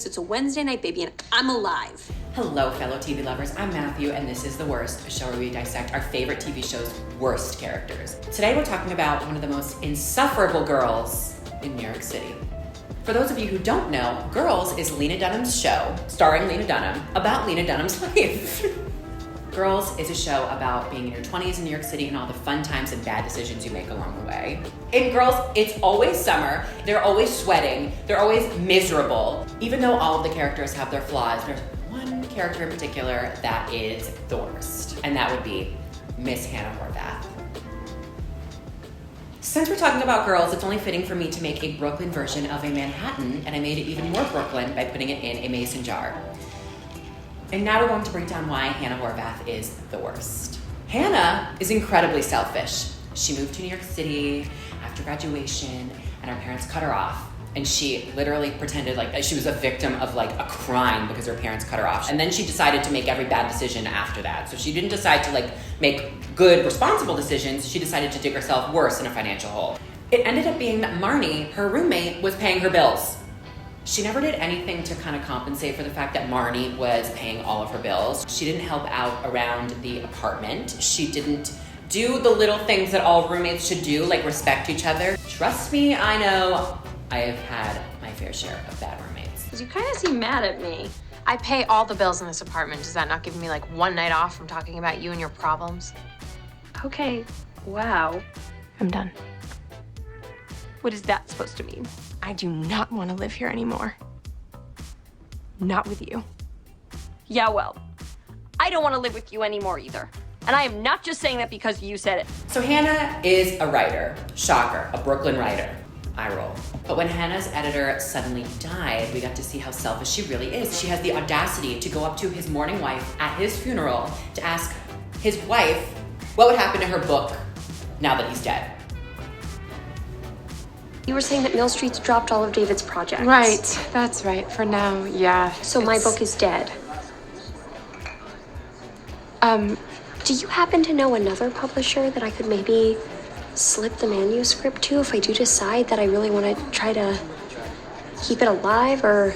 It's a Wednesday night, baby, and I'm alive. Hello, fellow TV lovers. I'm Matthew, and this is The Worst, a show where we dissect our favorite TV show's worst characters. Today, we're talking about one of the most insufferable girls in New York City. For those of you who don't know, Girls is Lena Dunham's show, starring Lena Dunham, about Lena Dunham's life. Girls is a show about being in your 20s in New York City and all the fun times and bad decisions you make along the way. In Girls, it's always summer, they're always sweating, they're always miserable. Even though all of the characters have their flaws, there's one character in particular that is the worst, and that would be Miss Hannah Horvath. Since we're talking about Girls, it's only fitting for me to make a Brooklyn version of a Manhattan, and I made it even more Brooklyn by putting it in a mason jar. And now we're going to break down why Hannah Horvath is the worst. Hannah is incredibly selfish. She moved to New York City after graduation, and her parents cut her off. And she literally pretended like she was a victim of like a crime because her parents cut her off. And then she decided to make every bad decision after that. So she didn't decide to like make good, responsible decisions. She decided to dig herself worse in a financial hole. It ended up being that Marnie, her roommate, was paying her bills. She never did anything to kind of compensate for the fact that Marnie was paying all of her bills. She didn't help out around the apartment. She didn't do the little things that all roommates should do, like respect each other. Trust me, I know I have had my fair share of bad roommates. You kind of seem mad at me. I pay all the bills in this apartment. Does that not give me like one night off from talking about you and your problems? Okay, wow. I'm done. What is that supposed to mean? I do not want to live here anymore. Not with you. Yeah, well, I don't want to live with you anymore either. And I am not just saying that because you said it. So Hannah is a writer. Shocker, a Brooklyn writer. I roll. But when Hannah's editor suddenly died, we got to see how selfish she really is. She has the audacity to go up to his mourning wife at his funeral to ask his wife what would happen to her book now that he's dead. You were saying that Mill Street's dropped all of David's projects. Right, that's right. For now, yeah. So my book is dead. Do you happen to know another publisher that I could maybe slip the manuscript to if I do decide that I really want to try to keep it alive, or...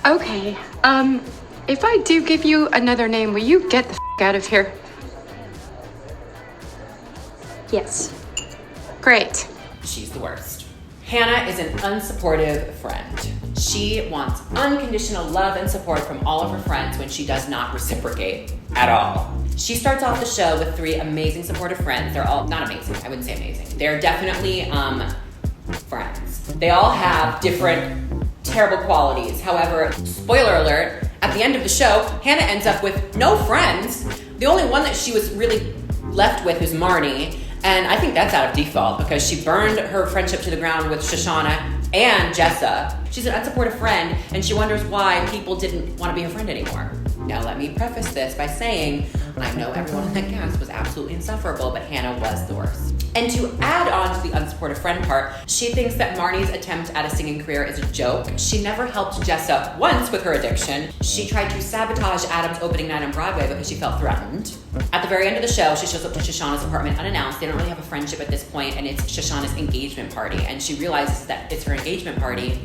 Okay, if I do give you another name, will you get the out of here? Yes. Great. She's the worst. Hannah is an unsupportive friend. She wants unconditional love and support from all of her friends when she does not reciprocate at all. She starts off the show with 3 amazing supportive friends. They're all not amazing. I wouldn't say amazing. They're definitely friends. They all have different terrible qualities. However, spoiler alert, at the end of the show, Hannah ends up with no friends. The only one that she was really left with is Marnie. And I think that's out of default because she burned her friendship to the ground with Shoshana and Jessa. She's an unsupportive friend, and she wonders why people didn't want to be her friend anymore. Now, let me preface this by saying I know everyone in that cast was absolutely insufferable, but Hannah was the worst. And to add on to the unsupportive friend part, she thinks that Marnie's attempt at a singing career is a joke. She never helped Jessa once with her addiction. She tried to sabotage Adam's opening night on Broadway because she felt threatened. At the very end of the show, she shows up to Shoshana's apartment unannounced. They don't really have a friendship at this point, and it's Shoshana's engagement party. And she realizes that it's her engagement party,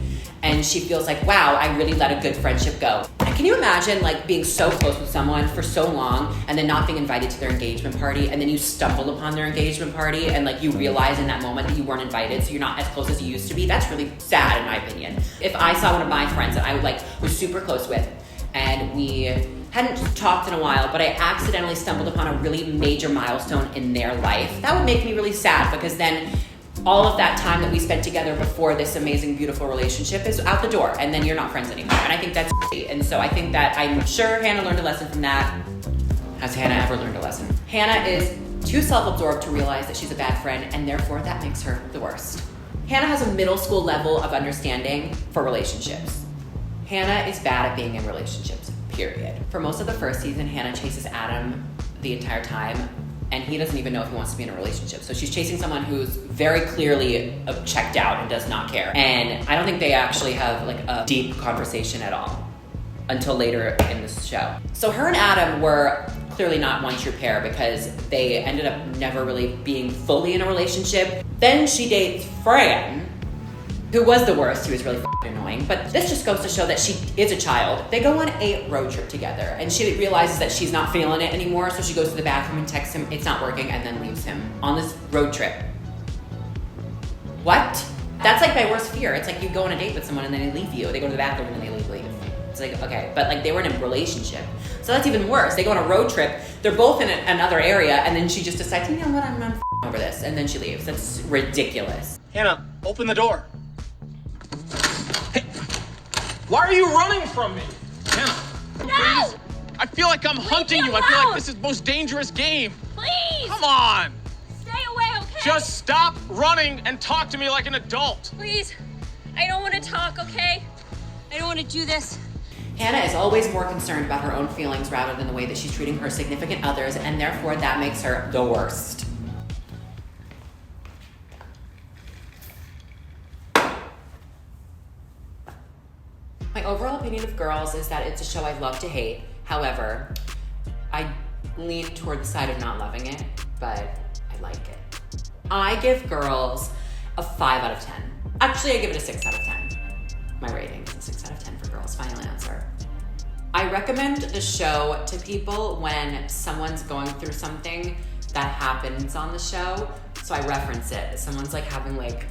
and she feels like, wow, I really let a good friendship go. And can you imagine like being so close with someone for so long and then not being invited to their engagement party, and then you stumble upon their engagement party and like you realize in that moment that you weren't invited, so you're not as close as you used to be? That's really sad in my opinion. If I saw one of my friends that I was super close with, and we hadn't talked in a while, but I accidentally stumbled upon a really major milestone in their life, that would make me really sad, because then all of that time that we spent together before this amazing, beautiful relationship is out the door, and then you're not friends anymore. And I think that's and so I think that I'm sure Hannah learned a lesson from that. Has Hannah ever learned a lesson? Hannah is too self-absorbed to realize that she's a bad friend, and therefore that makes her the worst. Hannah has a middle school level of understanding for relationships. Hannah is bad at being in relationships, period. For most of the first season, Hannah chases Adam the entire time, and he doesn't even know if he wants to be in a relationship. So she's chasing someone who's very clearly checked out and does not care. And I don't think they actually have like a deep conversation at all until later in this show. So her and Adam were clearly not one true pair because they ended up never really being fully in a relationship. Then she dates Fran, who was the worst. He was really annoying. But this just goes to show that she is a child. They go on a road trip together, and she realizes that she's not feeling it anymore, so she goes to the bathroom and texts him it's not working, and then leaves him on this road trip. What? That's like my worst fear. It's like you go on a date with someone and then they leave you. They go to the bathroom and then they leave. It's like, okay, but like they were in a relationship. So that's even worse. They go on a road trip, they're both in another area, and then she just decides, you know what, I'm over this, and then she leaves. That's ridiculous. Hannah, open the door. Hey, why are you running from me? Hannah, No! please. I feel like I'm hunting you. I feel like this is the most dangerous game. Please! Come on. Stay away, okay? Just stop running and talk to me like an adult. Please. I don't want to talk, okay? I don't want to do this. Hannah is always more concerned about her own feelings rather than the way that she's treating her significant others, and therefore that makes her the worst. My overall opinion of Girls is that it's a show I love to hate. However, I lean toward the side of not loving it, but I like it. I give Girls a 5 out of 10. Actually, I give it a 6 out of 10. My rating is a 6 out of 10 for Girls. Final answer. I recommend the show to people when someone's going through something that happens on the show. So I reference it. If someone's like having like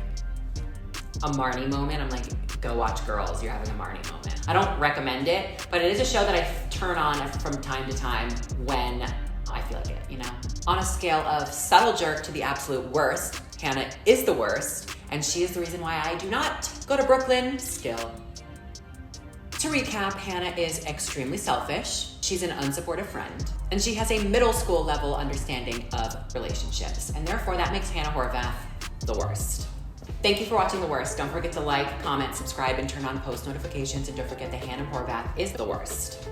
a Marnie moment, I'm like, go watch Girls, you're having a Marnie moment. I don't recommend it, but it is a show that I turn on from time to time when I feel like it, you know? On a scale of subtle jerk to the absolute worst, Hannah is the worst, and she is the reason why I do not go to Brooklyn still. To recap, Hannah is extremely selfish, she's an unsupportive friend, and she has a middle school level understanding of relationships, and therefore that makes Hannah Horvath the worst. Thank you for watching The Worst. Don't forget to like, comment, subscribe, and turn on post notifications, and don't forget that Hannah Horvath is the worst.